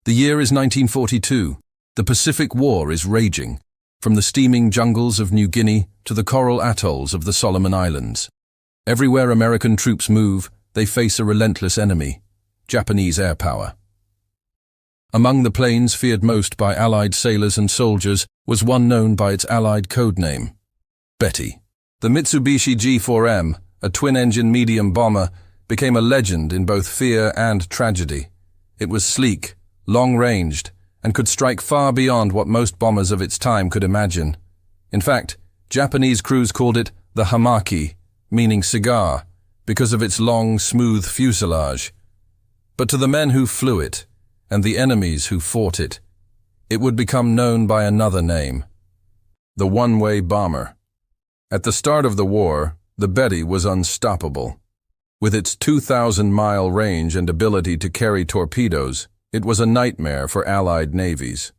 The year is 1942. The Pacific War is raging, from the steaming jungles of New Guinea to the coral atolls of the Solomon Islands. Everywhere American troops move, they face a relentless enemy, Japanese air power. Among the planes feared most by Allied sailors and soldiers was one known by its Allied code name, Betty. The Mitsubishi G4M, a twin-engine medium bomber, became a legend in both fear and tragedy. It was sleek, long-ranged, and could strike far beyond what most bombers of its time could imagine. In fact, Japanese crews called it the hamaki, meaning cigar, because of its long, smooth fuselage. But to the men who flew it, and the enemies who fought it would become known by another name, the one-way bomber. At the start of the war, the Betty was unstoppable. With its 2,000-mile range and ability to carry torpedoes, it was a nightmare for Allied navies.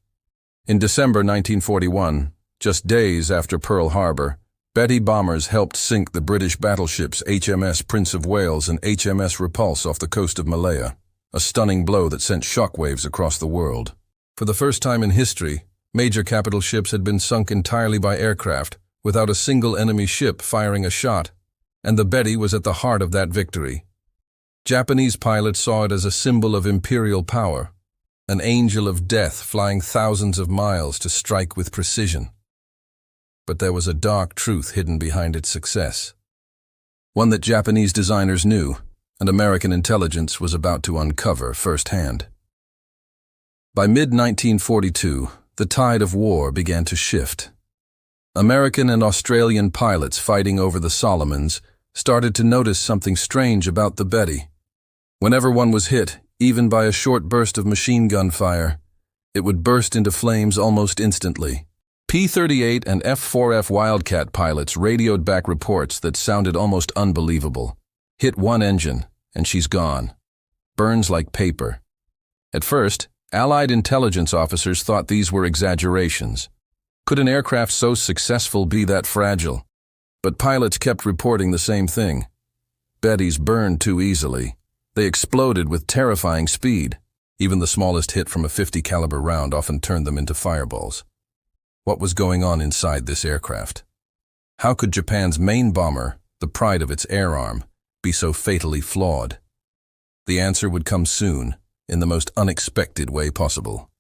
In December 1941, just days after Pearl Harbor, Betty bombers helped sink the British battleships HMS Prince of Wales and HMS Repulse off the coast of Malaya, a stunning blow that sent shockwaves across the world. For the first time in history, major capital ships had been sunk entirely by aircraft, without a single enemy ship firing a shot, and the Betty was at the heart of that victory. Japanese pilots saw it as a symbol of imperial power, an angel of death flying thousands of miles to strike with precision. But there was a dark truth hidden behind its success, one that Japanese designers knew, and American intelligence was about to uncover firsthand. By mid-1942, the tide of war began to shift. American and Australian pilots fighting over the Solomons started to notice something strange about the Betty. Whenever one was hit, even by a short burst of machine gun fire, it would burst into flames almost instantly. P-38 and F-4F Wildcat pilots radioed back reports that sounded almost unbelievable. Hit one engine, and she's gone. Burns like paper. At first, Allied intelligence officers thought these were exaggerations. Could an aircraft so successful be that fragile? But pilots kept reporting the same thing. Bettys burned too easily. They exploded with terrifying speed. Even the smallest hit from a .50 caliber round often turned them into fireballs. What was going on inside this aircraft? How could Japan's main bomber, the pride of its air arm, be so fatally flawed? The answer would come soon, in the most unexpected way possible.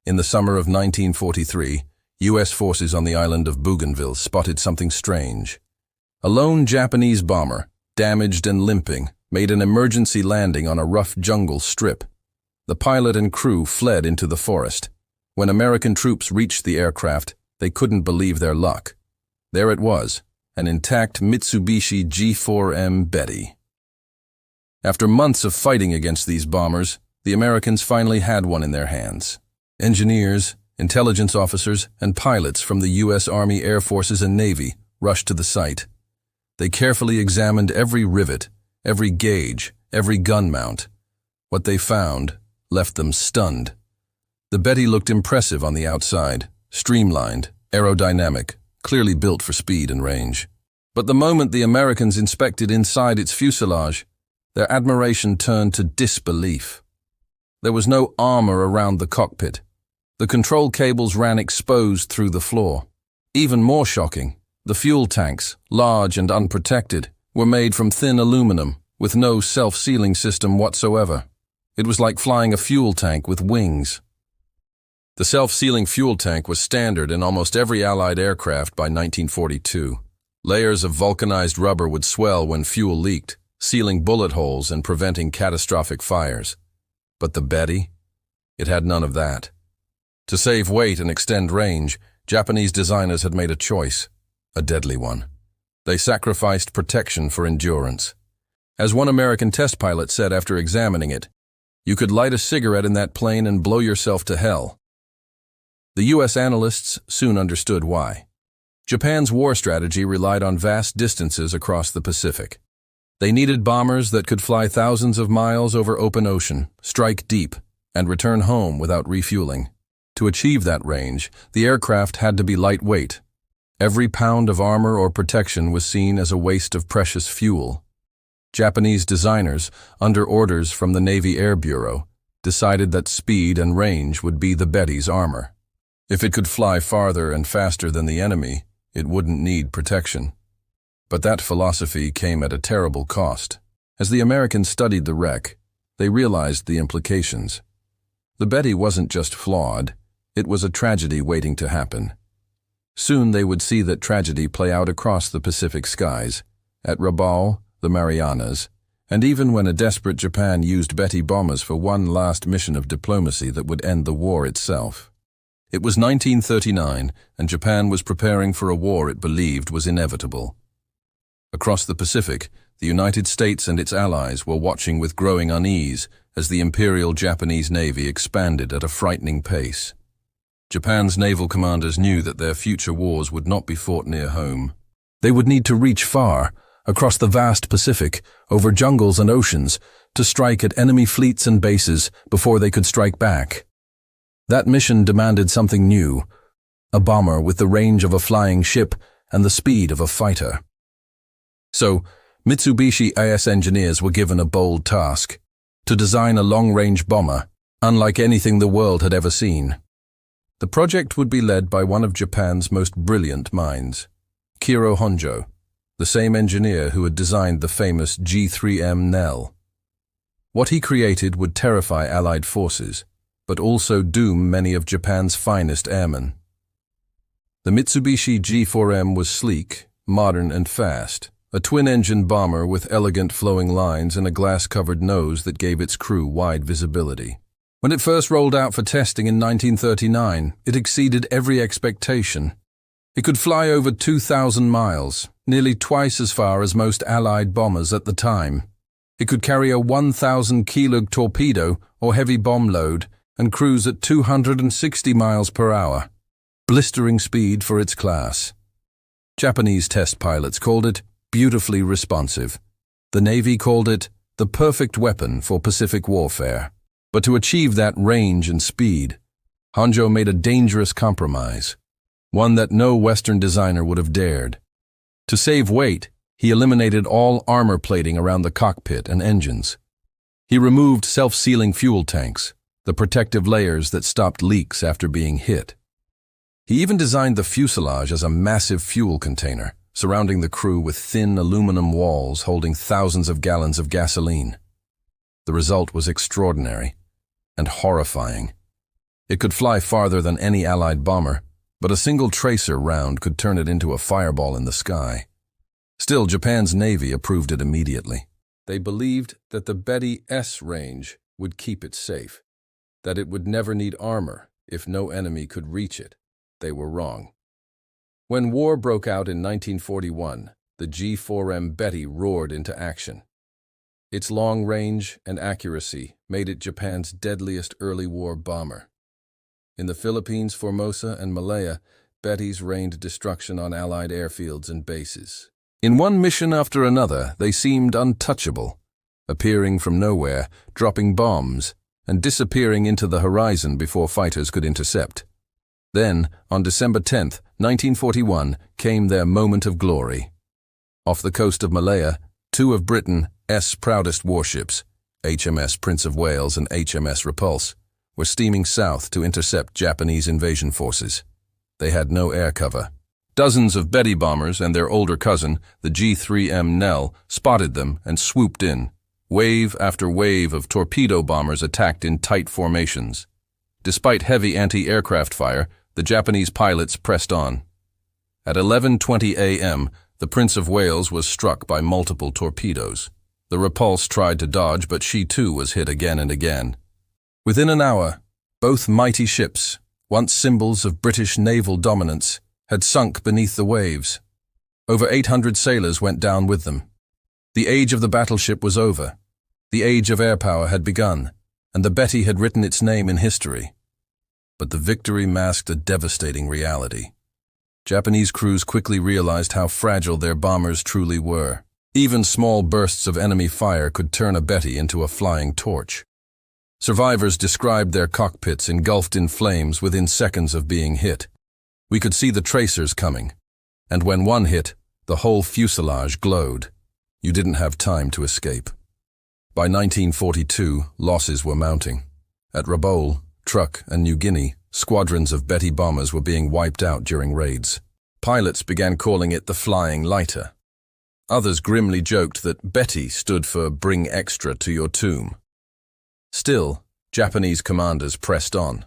In the summer of 1943, U.S. forces on the island of Bougainville spotted something strange. A lone Japanese bomber, damaged and limping, made an emergency landing on a rough jungle strip. The pilot and crew fled into the forest. When American troops reached the aircraft, they couldn't believe their luck. There it was, an intact Mitsubishi G4M Betty. After months of fighting against these bombers, the Americans finally had one in their hands. Engineers, intelligence officers, and pilots from the U.S. Army, Air Forces, and Navy rushed to the site. They carefully examined every rivet, every gauge, every gun mount. What they found left them stunned. The Betty looked impressive on the outside, streamlined, aerodynamic, clearly built for speed and range. But the moment the Americans inspected inside its fuselage, their admiration turned to disbelief. There was no armor around the cockpit. The control cables ran exposed through the floor. Even more shocking, the fuel tanks, large and unprotected, were made from thin aluminum, with no self-sealing system whatsoever. It was like flying a fuel tank with wings. The self-sealing fuel tank was standard in almost every Allied aircraft by 1942. Layers of vulcanized rubber would swell when fuel leaked, sealing bullet holes and preventing catastrophic fires. But the Betty? It had none of that. To save weight and extend range, Japanese designers had made a choice, a deadly one. They sacrificed protection for endurance. As one American test pilot said after examining it, "You could light a cigarette in that plane and blow yourself to hell." The U.S. analysts soon understood why. Japan's war strategy relied on vast distances across the Pacific. They needed bombers that could fly thousands of miles over open ocean, strike deep, and return home without refueling. To achieve that range, the aircraft had to be lightweight. Every pound of armor or protection was seen as a waste of precious fuel. Japanese designers, under orders from the Navy Air Bureau, decided that speed and range would be the Betty's armor. If it could fly farther and faster than the enemy, it wouldn't need protection. But that philosophy came at a terrible cost. As the Americans studied the wreck, they realized the implications. The Betty wasn't just flawed, it was a tragedy waiting to happen. Soon they would see that tragedy play out across the Pacific skies, at Rabaul, the Marianas, and even when a desperate Japan used Betty bombers for one last mission of diplomacy that would end the war itself. It was 1939, and Japan was preparing for a war it believed was inevitable. Across the Pacific, the United States and its allies were watching with growing unease as the Imperial Japanese Navy expanded at a frightening pace. Japan's naval commanders knew that their future wars would not be fought near home. They would need to reach far, across the vast Pacific, over jungles and oceans, to strike at enemy fleets and bases before they could strike back. That mission demanded something new, a bomber with the range of a flying ship and the speed of a fighter. So, Mitsubishi AS engineers were given a bold task, to design a long-range bomber, unlike anything the world had ever seen. The project would be led by one of Japan's most brilliant minds, Kiro Honjo, the same engineer who had designed the famous G4M Nell. What he created would terrify Allied forces, but also doom many of Japan's finest airmen. The Mitsubishi G4M was sleek, modern and fast, a twin-engine bomber with elegant flowing lines and a glass-covered nose that gave its crew wide visibility. When it first rolled out for testing in 1939, it exceeded every expectation. It could fly over 2,000 miles, nearly twice as far as most Allied bombers at the time. It could carry a 1,000-kilo torpedo or heavy bomb load and cruise at 260 miles per hour, blistering speed for its class. Japanese test pilots called it beautifully responsive. The Navy called it the perfect weapon for Pacific warfare. But to achieve that range and speed, Honjo made a dangerous compromise, one that no Western designer would have dared. To save weight, he eliminated all armor plating around the cockpit and engines. He removed self-sealing fuel tanks, the protective layers that stopped leaks after being hit. He even designed the fuselage as a massive fuel container, surrounding the crew with thin aluminum walls holding thousands of gallons of gasoline. The result was extraordinary and horrifying. It could fly farther than any Allied bomber, but a single tracer round could turn it into a fireball in the sky. Still, Japan's Navy approved it immediately. They believed that the Betty S range would keep it safe, that it would never need armor if no enemy could reach it. They were wrong. When war broke out in 1941, the G4M Betty roared into action. Its long range and accuracy made it Japan's deadliest early war bomber. In the Philippines, Formosa, and Malaya, Bettys rained destruction on Allied airfields and bases. In one mission after another, they seemed untouchable, appearing from nowhere, dropping bombs, and disappearing into the horizon before fighters could intercept. Then, on December 10, 1941, came their moment of glory. Off the coast of Malaya, two of Britain's proudest warships, HMS Prince of Wales and HMS Repulse, were steaming south to intercept Japanese invasion forces. They had no air cover. Dozens of Betty bombers and their older cousin, the G4M Nell, spotted them and swooped in. Wave after wave of torpedo bombers attacked in tight formations. Despite heavy anti-aircraft fire, the Japanese pilots pressed on. At 11:20 a.m., the Prince of Wales was struck by multiple torpedoes. The Repulse tried to dodge, but she too was hit again and again. Within an hour, both mighty ships, once symbols of British naval dominance, had sunk beneath the waves. Over 800 sailors went down with them. The age of the battleship was over. The age of air power had begun, and the Betty had written its name in history. But the victory masked a devastating reality. Japanese crews quickly realized how fragile their bombers truly were. Even small bursts of enemy fire could turn a Betty into a flying torch. Survivors described their cockpits engulfed in flames within seconds of being hit. We could see the tracers coming, and when one hit, the whole fuselage glowed. You didn't have time to escape. By 1942, losses were mounting. At Rabaul, Truk, and New Guinea, squadrons of Betty bombers were being wiped out during raids. Pilots began calling it the Flying Lighter. Others grimly joked that Betty stood for "Bring Extra to Your Tomb." Still, Japanese commanders pressed on.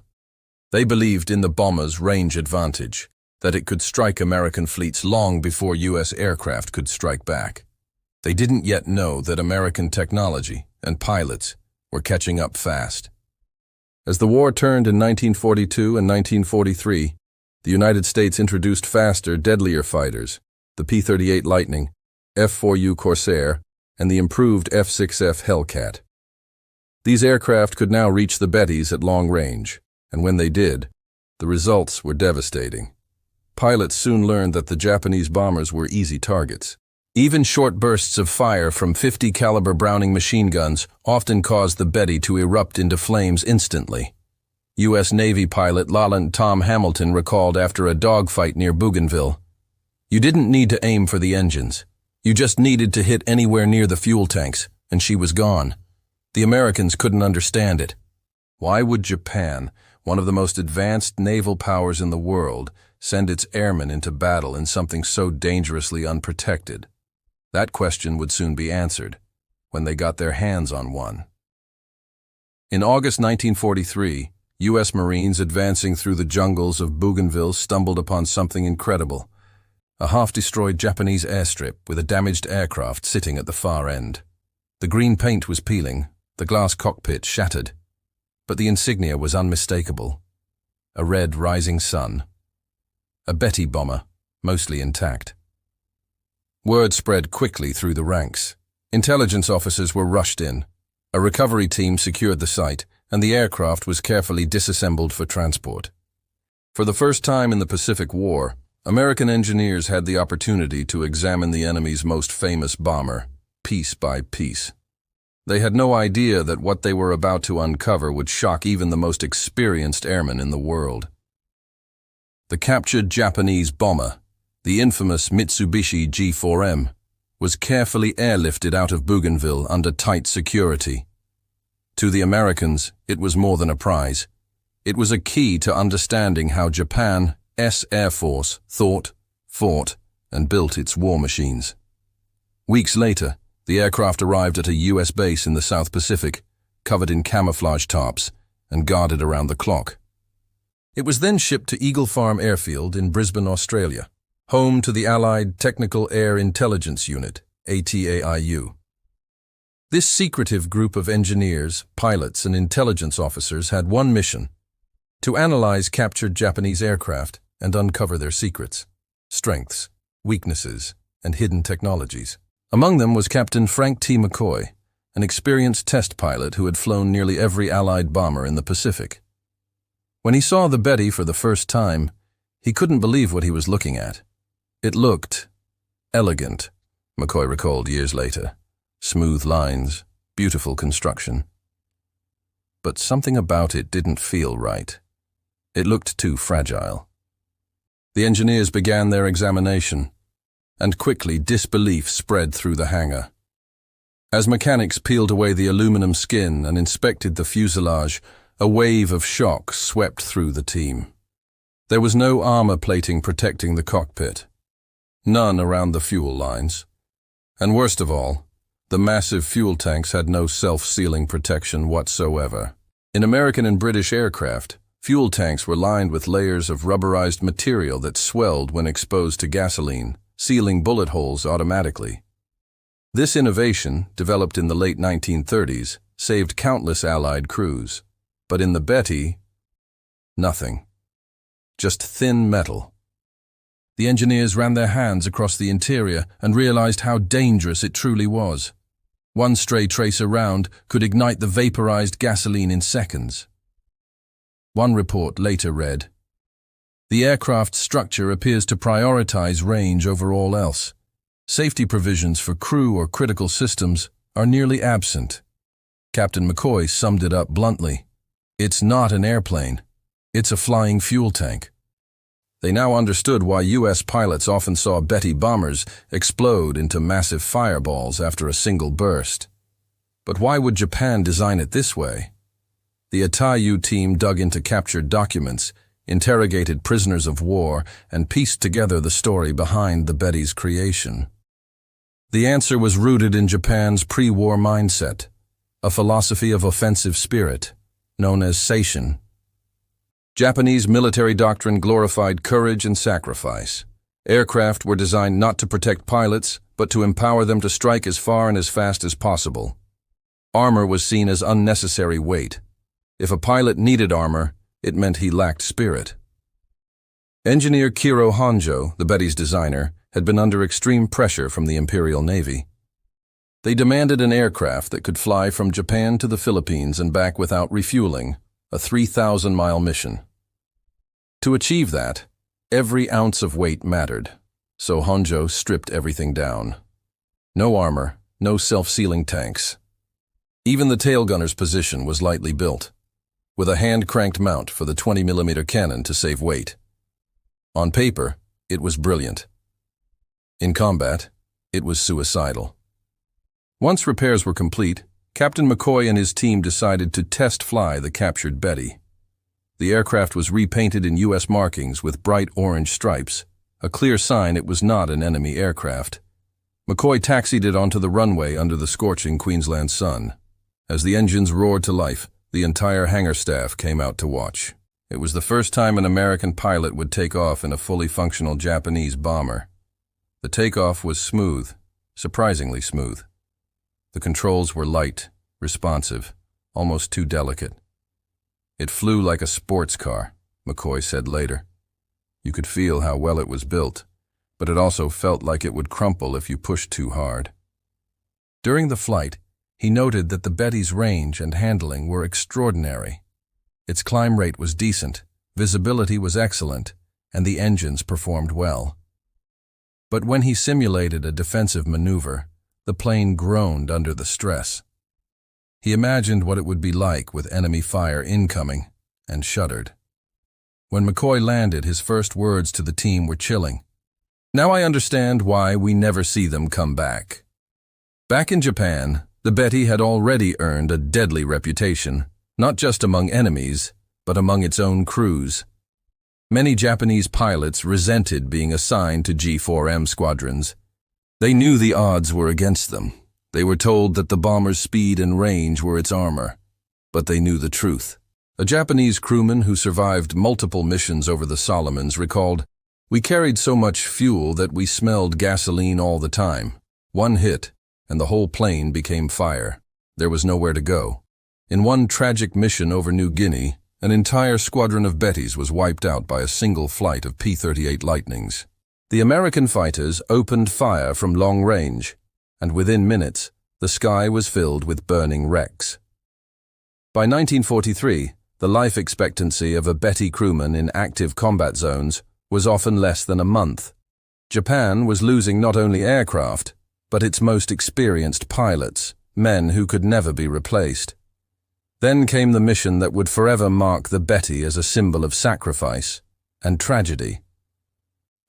They believed in the bomber's range advantage, that it could strike American fleets long before U.S. aircraft could strike back. They didn't yet know that American technology and pilots were catching up fast. As the war turned in 1942 and 1943, the United States introduced faster, deadlier fighters, the P-38 Lightning, F-4U Corsair, and the improved F-6F Hellcat. These aircraft could now reach the Bettys at long range, and when they did, the results were devastating. Pilots soon learned that the Japanese bombers were easy targets. Even short bursts of fire from 50 caliber Browning machine guns often caused the Betty to erupt into flames instantly. U.S. Navy pilot Lieutenant Tom Hamilton recalled after a dogfight near Bougainville, "You didn't need to aim for the engines. You just needed to hit anywhere near the fuel tanks, and she was gone." The Americans couldn't understand it. Why would Japan, one of the most advanced naval powers in the world, send its airmen into battle in something so dangerously unprotected? That question would soon be answered, when they got their hands on one. In August 1943, U.S. Marines advancing through the jungles of Bougainville stumbled upon something incredible: a half-destroyed Japanese airstrip with a damaged aircraft sitting at the far end. The green paint was peeling, the glass cockpit shattered, but the insignia was unmistakable: a red rising sun. A Betty bomber, mostly intact. Word spread quickly through the ranks. Intelligence officers were rushed in. A recovery team secured the site, and the aircraft was carefully disassembled for transport. For the first time in the Pacific War, American engineers had the opportunity to examine the enemy's most famous bomber, piece by piece. They had no idea that what they were about to uncover would shock even the most experienced airmen in the world. The captured Japanese bomber, the infamous Mitsubishi G4M, was carefully airlifted out of Bougainville under tight security. To the Americans, it was more than a prize. It was a key to understanding how Japan's Air Force thought, fought, and built its war machines. Weeks later, the aircraft arrived at a U.S. base in the South Pacific, covered in camouflage tarps and guarded around the clock. It was then shipped to Eagle Farm Airfield in Brisbane, Australia, home to the Allied Technical Air Intelligence Unit, ATAIU. This secretive group of engineers, pilots, and intelligence officers had one mission: to analyze captured Japanese aircraft and uncover their secrets, strengths, weaknesses, and hidden technologies. Among them was Captain Frank T. McCoy, an experienced test pilot who had flown nearly every Allied bomber in the Pacific. When he saw the Betty for the first time, he couldn't believe what he was looking at. It looked elegant, McCoy recalled years later. Smooth lines, beautiful construction. But something about it didn't feel right. It looked too fragile. The engineers began their examination, and quickly disbelief spread through the hangar. As mechanics peeled away the aluminum skin and inspected the fuselage, a wave of shock swept through the team. There was no armor plating protecting the cockpit, none around the fuel lines, and worst of all, the massive fuel tanks had no self-sealing protection whatsoever. In American and British aircraft, fuel tanks were lined with layers of rubberized material that swelled when exposed to gasoline, sealing bullet holes automatically. This innovation, developed in the late 1930s, saved countless Allied crews. But in the Betty, nothing. Just thin metal. The engineers ran their hands across the interior and realized how dangerous it truly was. One stray trace around could ignite the vaporized gasoline in seconds. One report later read, "The aircraft's structure appears to prioritize range over all else. Safety provisions for crew or critical systems are nearly absent." Captain McCoy summed it up bluntly. "It's not an airplane. It's a flying fuel tank." They now understood why U.S. pilots often saw Betty bombers explode into massive fireballs after a single burst. But why would Japan design it this way? The Atayu team dug into captured documents, interrogated prisoners of war, and pieced together the story behind the Betty's creation. The answer was rooted in Japan's pre-war mindset, a philosophy of offensive spirit, known as seishin. Japanese military doctrine glorified courage and sacrifice. Aircraft were designed not to protect pilots, but to empower them to strike as far and as fast as possible. Armor was seen as unnecessary weight. If a pilot needed armor, it meant he lacked spirit. Engineer Kiro Honjo, the Betty's designer, had been under extreme pressure from the Imperial Navy. They demanded an aircraft that could fly from Japan to the Philippines and back without refueling, a 3,000-mile mission. To achieve that, every ounce of weight mattered, so Honjo stripped everything down. No armor, no self-sealing tanks. Even the tail gunner's position was lightly built, with a hand-cranked mount for the 20mm cannon to save weight. On paper, it was brilliant. In combat, it was suicidal. Once repairs were complete, Captain McCoy and his team decided to test-fly the captured Betty. The aircraft was repainted in U.S. markings with bright orange stripes, a clear sign it was not an enemy aircraft. McCoy taxied it onto the runway under the scorching Queensland sun. As the engines roared to life, the entire hangar staff came out to watch. It was the first time an American pilot would take off in a fully functional Japanese bomber. The takeoff was smooth, surprisingly smooth. The controls were light, responsive, almost too delicate. It flew like a sports car, McCoy said later. You could feel how well it was built, but it also felt like it would crumple if you pushed too hard. During the flight, he noted that the Betty's range and handling were extraordinary. Its climb rate was decent, visibility was excellent, and the engines performed well. But when he simulated a defensive maneuver, the plane groaned under the stress. He imagined what it would be like with enemy fire incoming, and shuddered. When McCoy landed, his first words to the team were chilling. "Now I understand why we never see them come back." Back in Japan, the Betty had already earned a deadly reputation, not just among enemies, but among its own crews. Many Japanese pilots resented being assigned to G4M squadrons. They knew the odds were against them. They were told that the bomber's speed and range were its armor. But they knew the truth. A Japanese crewman who survived multiple missions over the Solomons recalled, "We carried so much fuel that we smelled gasoline all the time. One hit, and the whole plane became fire. There was nowhere to go." In one tragic mission over New Guinea, an entire squadron of Bettys was wiped out by a single flight of P-38 Lightnings. The American fighters opened fire from long range, and within minutes, the sky was filled with burning wrecks. By 1943, the life expectancy of a Betty crewman in active combat zones was often less than a month. Japan was losing not only aircraft, but its most experienced pilots, men who could never be replaced. Then came the mission that would forever mark the Betty as a symbol of sacrifice and tragedy.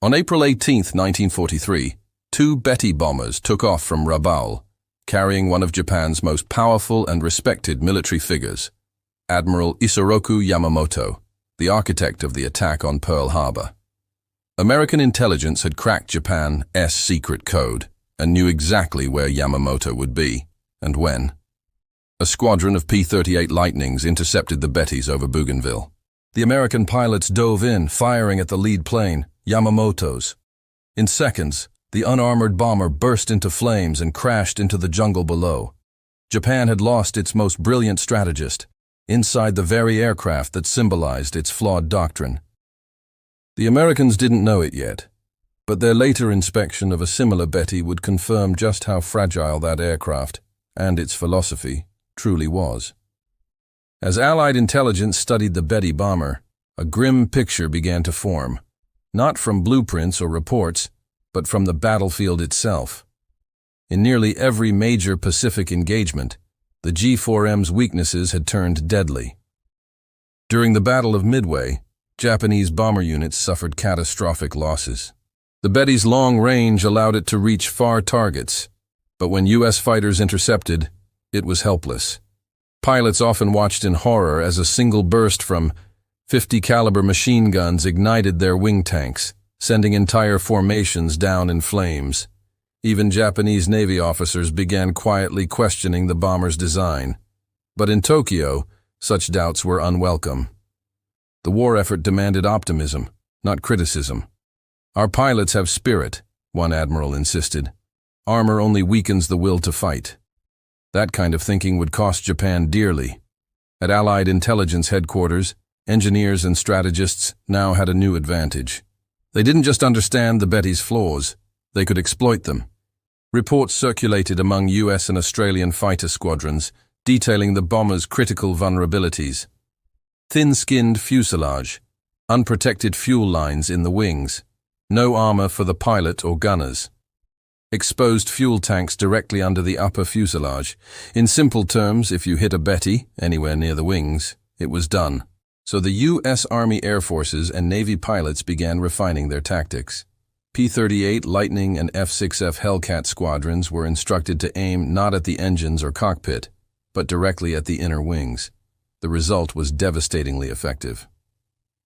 On April 18, 1943, two Betty bombers took off from Rabaul, carrying one of Japan's most powerful and respected military figures, Admiral Isoroku Yamamoto, the architect of the attack on Pearl Harbor. American intelligence had cracked Japan's secret code and knew exactly where Yamamoto would be, and when. A squadron of P-38 Lightnings intercepted the Bettys over Bougainville. The American pilots dove in, firing at the lead plane, Yamamoto's. In seconds, the unarmored bomber burst into flames and crashed into the jungle below. Japan had lost its most brilliant strategist, inside the very aircraft that symbolized its flawed doctrine. The Americans didn't know it yet, but their later inspection of a similar Betty would confirm just how fragile that aircraft, and its philosophy, truly was. As Allied intelligence studied the Betty bomber, a grim picture began to form, not from blueprints or reports, but from the battlefield itself. In nearly every major Pacific engagement, the G4M's weaknesses had turned deadly. During the Battle of Midway, Japanese bomber units suffered catastrophic losses. The Betty's long range allowed it to reach far targets, but when U.S. fighters intercepted, it was helpless. Pilots often watched in horror as a single burst from 50 caliber machine guns ignited their wing tanks, sending entire formations down in flames. Even Japanese Navy officers began quietly questioning the bomber's design. But in Tokyo, such doubts were unwelcome. The war effort demanded optimism, not criticism. "Our pilots have spirit," one admiral insisted. "Armor only weakens the will to fight." That kind of thinking would cost Japan dearly. At Allied intelligence headquarters, engineers and strategists now had a new advantage. They didn't just understand the Betty's flaws, they could exploit them. Reports circulated among US and Australian fighter squadrons, detailing the bomber's critical vulnerabilities. Thin-skinned fuselage, unprotected fuel lines in the wings, no armor for the pilot or gunners. Exposed fuel tanks directly under the upper fuselage. In simple terms, if you hit a Betty anywhere near the wings, it was done. So the U.S. Army Air Forces and Navy pilots began refining their tactics. P-38 Lightning and F-6F Hellcat squadrons were instructed to aim not at the engines or cockpit, but directly at the inner wings. The result was devastatingly effective.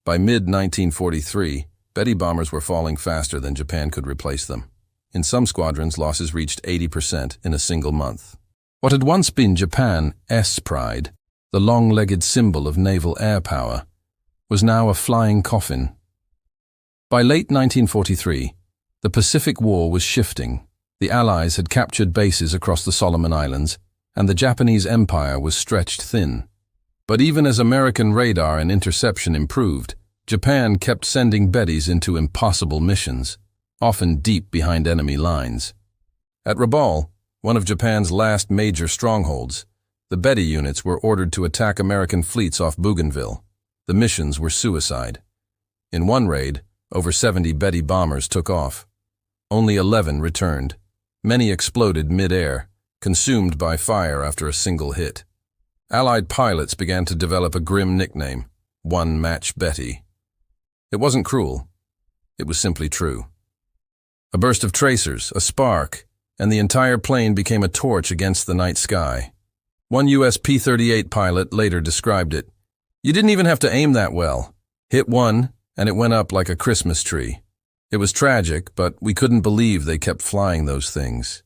By mid-1943, Betty bombers were falling faster than Japan could replace them. In some squadrons, losses reached 80% in a single month. What had once been Japan's pride, the long-legged symbol of naval air power, was now a flying coffin. By late 1943, the Pacific War was shifting. The Allies had captured bases across the Solomon Islands, and the Japanese Empire was stretched thin. But even as American radar and interception improved, Japan kept sending Bettys into impossible missions, often deep behind enemy lines. At Rabaul, one of Japan's last major strongholds, the Betty units were ordered to attack American fleets off Bougainville. The missions were suicide. In one raid, over 70 Betty bombers took off. Only 11 returned. Many exploded mid-air, consumed by fire after a single hit. Allied pilots began to develop a grim nickname, One Match Betty. It wasn't cruel. It was simply true. A burst of tracers, a spark, and the entire plane became a torch against the night sky. One US P-38 pilot later described it. "You didn't even have to aim that well. Hit one, and it went up like a Christmas tree. It was tragic, but we couldn't believe they kept flying those things."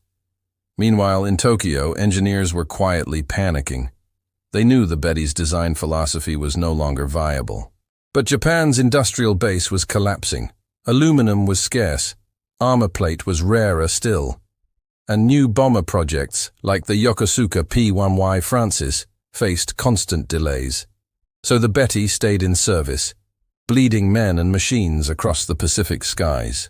Meanwhile, in Tokyo, engineers were quietly panicking. They knew the Betty's design philosophy was no longer viable. But Japan's industrial base was collapsing. Aluminum was scarce. Armor plate was rarer still. And new bomber projects, like the Yokosuka P-1Y Francis, faced constant delays. So the Betty stayed in service, bleeding men and machines across the Pacific skies.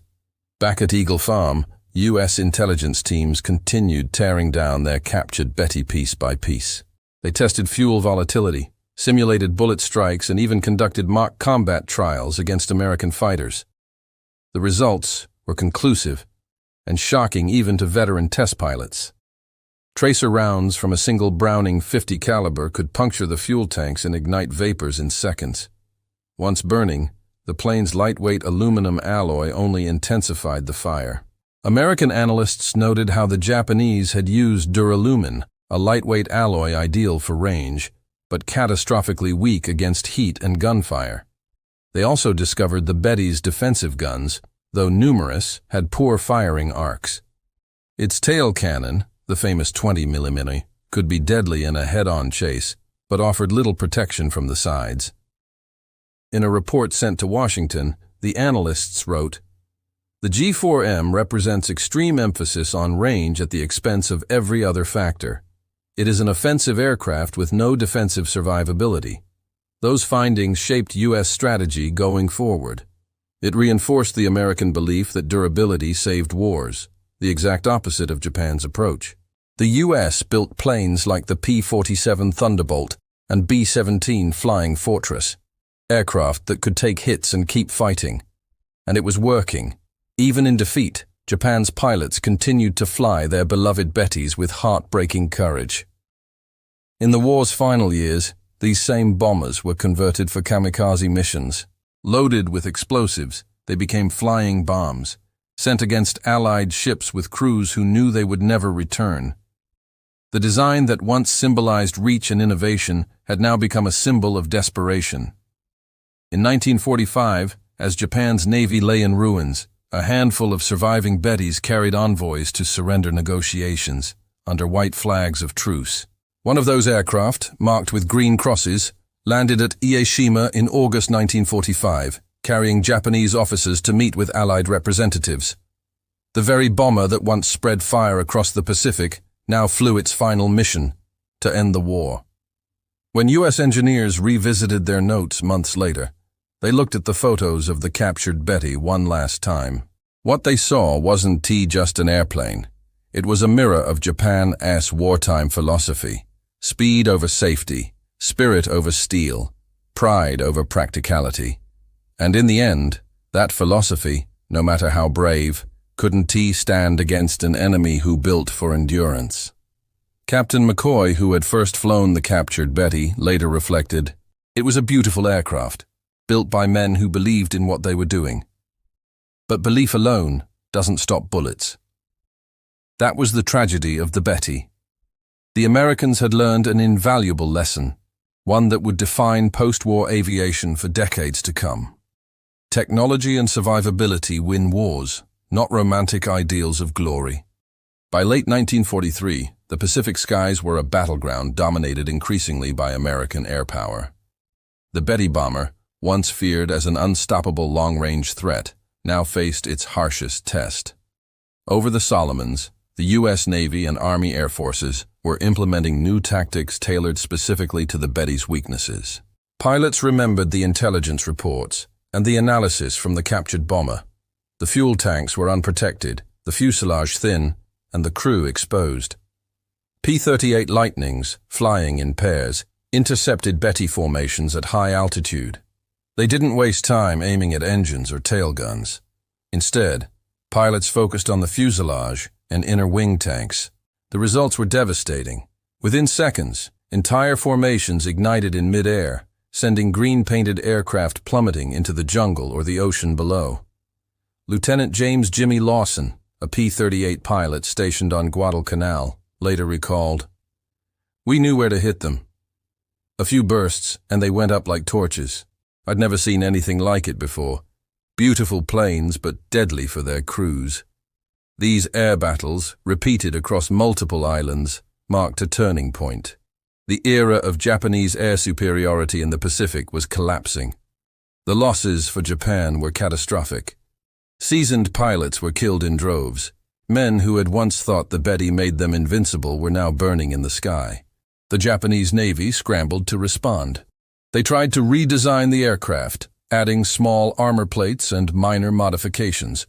Back at Eagle Farm, U.S. intelligence teams continued tearing down their captured Betty piece by piece. They tested fuel volatility, simulated bullet strikes, and even conducted mock combat trials against American fighters. The results were conclusive and shocking even to veteran test pilots. Tracer rounds from a single Browning .50 caliber could puncture the fuel tanks and ignite vapors in seconds. Once burning, the plane's lightweight aluminum alloy only intensified the fire. American analysts noted how the Japanese had used duralumin, a lightweight alloy ideal for range, but catastrophically weak against heat and gunfire. They also discovered the Betty's defensive guns, though numerous, had poor firing arcs. Its tail cannon, the famous 20mm, could be deadly in a head-on chase, but offered little protection from the sides. In a report sent to Washington, the analysts wrote, "The G4M represents extreme emphasis on range at the expense of every other factor. It is an offensive aircraft with no defensive survivability. Those findings shaped U.S. strategy going forward. It reinforced the American belief that durability saved wars, the exact opposite of Japan's approach. The U.S. built planes like the P-47 Thunderbolt and B-17 Flying Fortress, aircraft that could take hits and keep fighting. And it was working. Even in defeat, Japan's pilots continued to fly their beloved Bettys with heartbreaking courage. In the war's final years, these same bombers were converted for kamikaze missions. Loaded with explosives, they became flying bombs, sent against Allied ships with crews who knew they would never return. The design that once symbolized reach and innovation had now become a symbol of desperation. In 1945, as Japan's navy lay in ruins, a handful of surviving Bettys carried envoys to surrender negotiations under white flags of truce. One of those aircraft, marked with green crosses, landed at Ieshima in August 1945, carrying Japanese officers to meet with Allied representatives. The very bomber that once spread fire across the Pacific now flew its final mission, to end the war. When U.S. engineers revisited their notes months later, they looked at the photos of the captured Betty one last time. What they saw wasn't just an airplane. It was a mirror of Japan's wartime philosophy: speed over safety, spirit over steel, pride over practicality. And in the end, that philosophy, no matter how brave, couldn't stand against an enemy who built for endurance. Captain McCoy, who had first flown the captured Betty, later reflected, "It was a beautiful aircraft, built by men who believed in what they were doing. But belief alone doesn't stop bullets." That was the tragedy of the Betty. The Americans had learned an invaluable lesson, one that would define post-war aviation for decades to come. Technology and survivability win wars, not romantic ideals of glory. By late 1943, the Pacific skies were a battleground dominated increasingly by American air power. The Betty bomber, once feared as an unstoppable long-range threat, now faced its harshest test. Over the Solomons, the U.S. Navy and Army Air Forces were implementing new tactics tailored specifically to the Betty's weaknesses. Pilots remembered the intelligence reports and the analysis from the captured bomber. The fuel tanks were unprotected, the fuselage thin, and the crew exposed. P-38 Lightnings, flying in pairs, intercepted Betty formations at high altitude. They didn't waste time aiming at engines or tail guns. Instead, pilots focused on the fuselage and inner wing tanks. The results were devastating. Within seconds, entire formations ignited in mid-air, sending green-painted aircraft plummeting into the jungle or the ocean below. Lieutenant James "Jimmy" Lawson, a P-38 pilot stationed on Guadalcanal, later recalled, "We knew where to hit them. A few bursts, and they went up like torches. I'd never seen anything like it before. Beautiful planes, but deadly for their crews." These air battles, repeated across multiple islands, marked a turning point. The era of Japanese air superiority in the Pacific was collapsing. The losses for Japan were catastrophic. Seasoned pilots were killed in droves. Men who had once thought the Betty made them invincible were now burning in the sky. The Japanese Navy scrambled to respond. They tried to redesign the aircraft, adding small armor plates and minor modifications.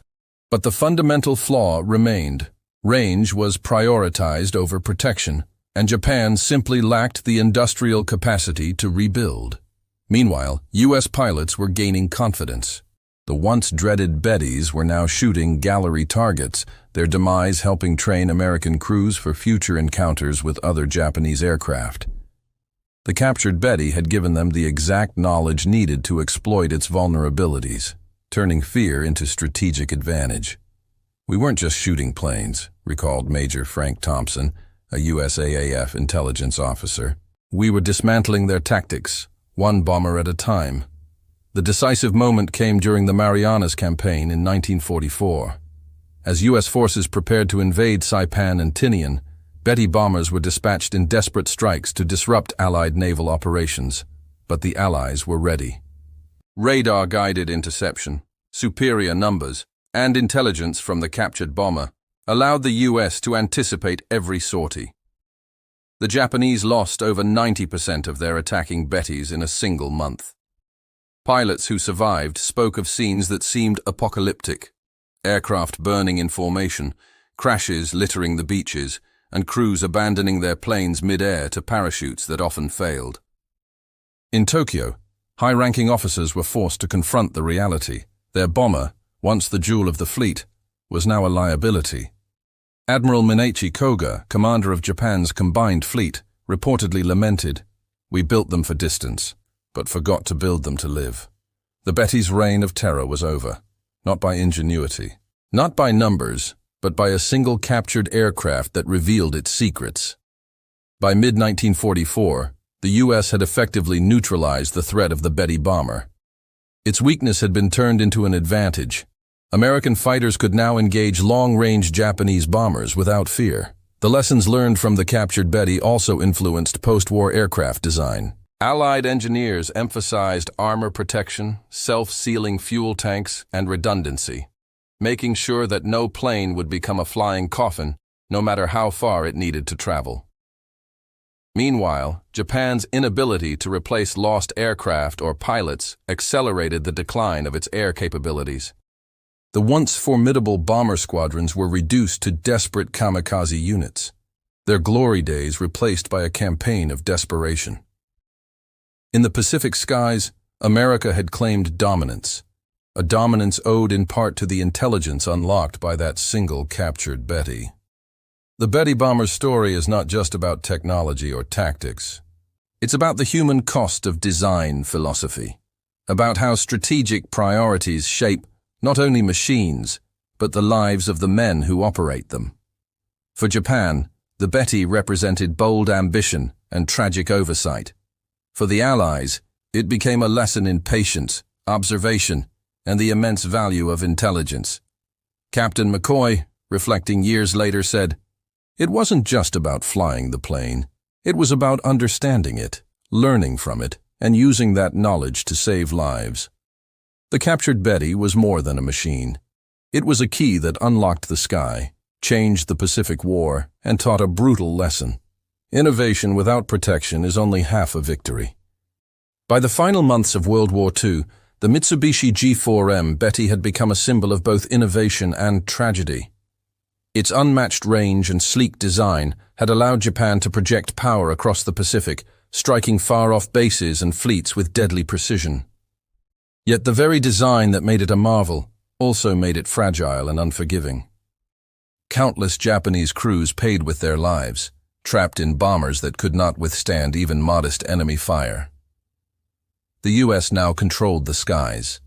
But the fundamental flaw remained. Range was prioritized over protection, and Japan simply lacked the industrial capacity to rebuild. Meanwhile, U.S. pilots were gaining confidence. The once dreaded Bettys were now shooting gallery targets, their demise helping train American crews for future encounters with other Japanese aircraft. The captured Betty had given them the exact knowledge needed to exploit its vulnerabilities, turning fear into strategic advantage. "We weren't just shooting planes," recalled Major Frank Thompson, a USAAF intelligence officer. "We were dismantling their tactics, one bomber at a time." The decisive moment came during the Marianas Campaign in 1944. As U.S. forces prepared to invade Saipan and Tinian, Betty bombers were dispatched in desperate strikes to disrupt Allied naval operations. But the Allies were ready. Radar-guided interception, superior numbers, and intelligence from the captured bomber allowed the U.S. to anticipate every sortie. The Japanese lost over 90% of their attacking Bettys in a single month. Pilots who survived spoke of scenes that seemed apocalyptic: aircraft burning in formation, crashes littering the beaches, and crews abandoning their planes mid-air to parachutes that often failed. In Tokyo, high-ranking officers were forced to confront the reality. Their bomber, once the jewel of the fleet, was now a liability. Admiral Minechi Koga, commander of Japan's combined fleet, reportedly lamented, "We built them for distance, but forgot to build them to live." The Betty's reign of terror was over, not by ingenuity, not by numbers, but by a single captured aircraft that revealed its secrets. By mid-1944, the U.S. had effectively neutralized the threat of the Betty bomber. Its weakness had been turned into an advantage. American fighters could now engage long-range Japanese bombers without fear. The lessons learned from the captured Betty also influenced post-war aircraft design. Allied engineers emphasized armor protection, self-sealing fuel tanks, and redundancy, making sure that no plane would become a flying coffin, no matter how far it needed to travel. Meanwhile, Japan's inability to replace lost aircraft or pilots accelerated the decline of its air capabilities. The once formidable bomber squadrons were reduced to desperate kamikaze units, their glory days replaced by a campaign of desperation. In the Pacific skies, America had claimed dominance, a dominance owed in part to the intelligence unlocked by that single captured Betty. The Betty bomber's story is not just about technology or tactics. It's about the human cost of design philosophy, about how strategic priorities shape not only machines, but the lives of the men who operate them. For Japan, the Betty represented bold ambition and tragic oversight. For the Allies, it became a lesson in patience, observation, and the immense value of intelligence. Captain McCoy, reflecting years later, said, "It wasn't just about flying the plane. It was about understanding it, learning from it, and using that knowledge to save lives." The captured Betty was more than a machine. It was a key that unlocked the sky, changed the Pacific War, and taught a brutal lesson. Innovation without protection is only half a victory. By the final months of World War II, the Mitsubishi G4M Betty had become a symbol of both innovation and tragedy. Its unmatched range and sleek design had allowed Japan to project power across the Pacific, striking far-off bases and fleets with deadly precision. Yet the very design that made it a marvel also made it fragile and unforgiving. Countless Japanese crews paid with their lives, trapped in bombers that could not withstand even modest enemy fire. The U.S. now controlled the skies.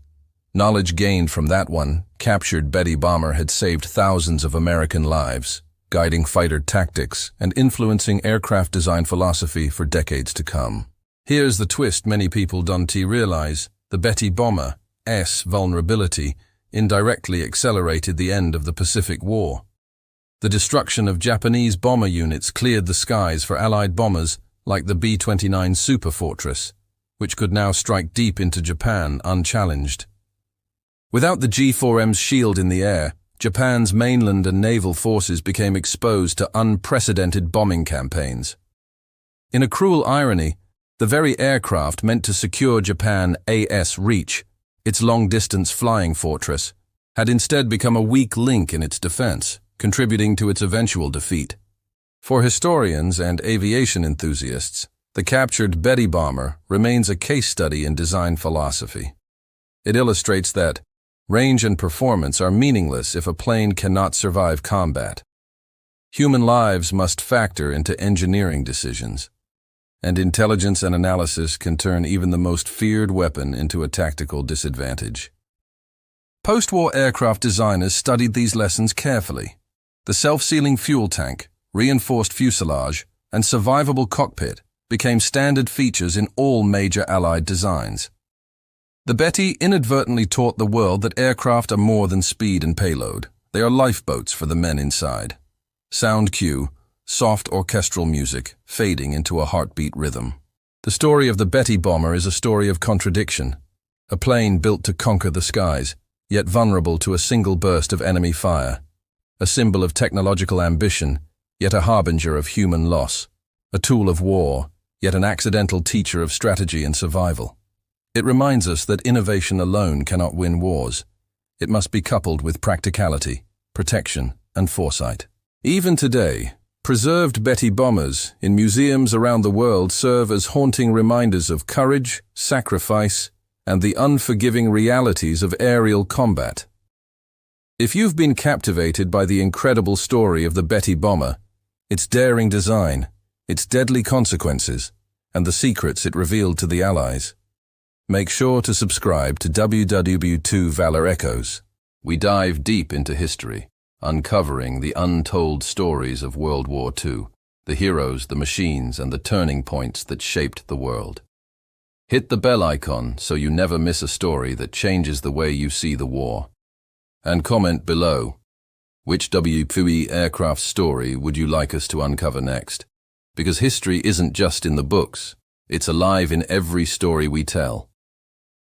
Knowledge gained from that one captured Betty bomber had saved thousands of American lives, guiding fighter tactics and influencing aircraft design philosophy for decades to come. Here's the twist many people don't realize: the Betty bomber's vulnerability indirectly accelerated the end of the Pacific War. The destruction of Japanese bomber units cleared the skies for Allied bombers like the B-29 Superfortress, which could now strike deep into Japan unchallenged. Without the G4M's shield in the air, Japan's mainland and naval forces became exposed to unprecedented bombing campaigns. In a cruel irony, the very aircraft meant to secure Japan's reach, its long-distance flying fortress, had instead become a weak link in its defense, contributing to its eventual defeat. For historians and aviation enthusiasts, the captured Betty bomber remains a case study in design philosophy. It illustrates that range and performance are meaningless if a plane cannot survive combat. Human lives must factor into engineering decisions, and intelligence and analysis can turn even the most feared weapon into a tactical disadvantage. Post-war aircraft designers studied these lessons carefully. The self-sealing fuel tank, reinforced fuselage, and survivable cockpit became standard features in all major Allied designs. The Betty inadvertently taught the world that aircraft are more than speed and payload. They are lifeboats for the men inside. Sound cue, soft orchestral music, fading into a heartbeat rhythm. The story of the Betty bomber is a story of contradiction. A plane built to conquer the skies, yet vulnerable to a single burst of enemy fire. A symbol of technological ambition, yet a harbinger of human loss. A tool of war, yet an accidental teacher of strategy and survival. It reminds us that innovation alone cannot win wars. It must be coupled with practicality, protection, and foresight. Even today, preserved Betty bombers in museums around the world serve as haunting reminders of courage, sacrifice, and the unforgiving realities of aerial combat. If you've been captivated by the incredible story of the Betty bomber, its daring design, its deadly consequences, and the secrets it revealed to the Allies, make sure to subscribe to WW2 Valor Echoes. We dive deep into history, uncovering the untold stories of World War II. the heroes, the machines, and the turning points that shaped the world. Hit the bell icon so you never miss a story that changes the way you see the war. And comment below, which W2E aircraft story would you like us to uncover next? Because history isn't just in the books, it's alive in every story we tell.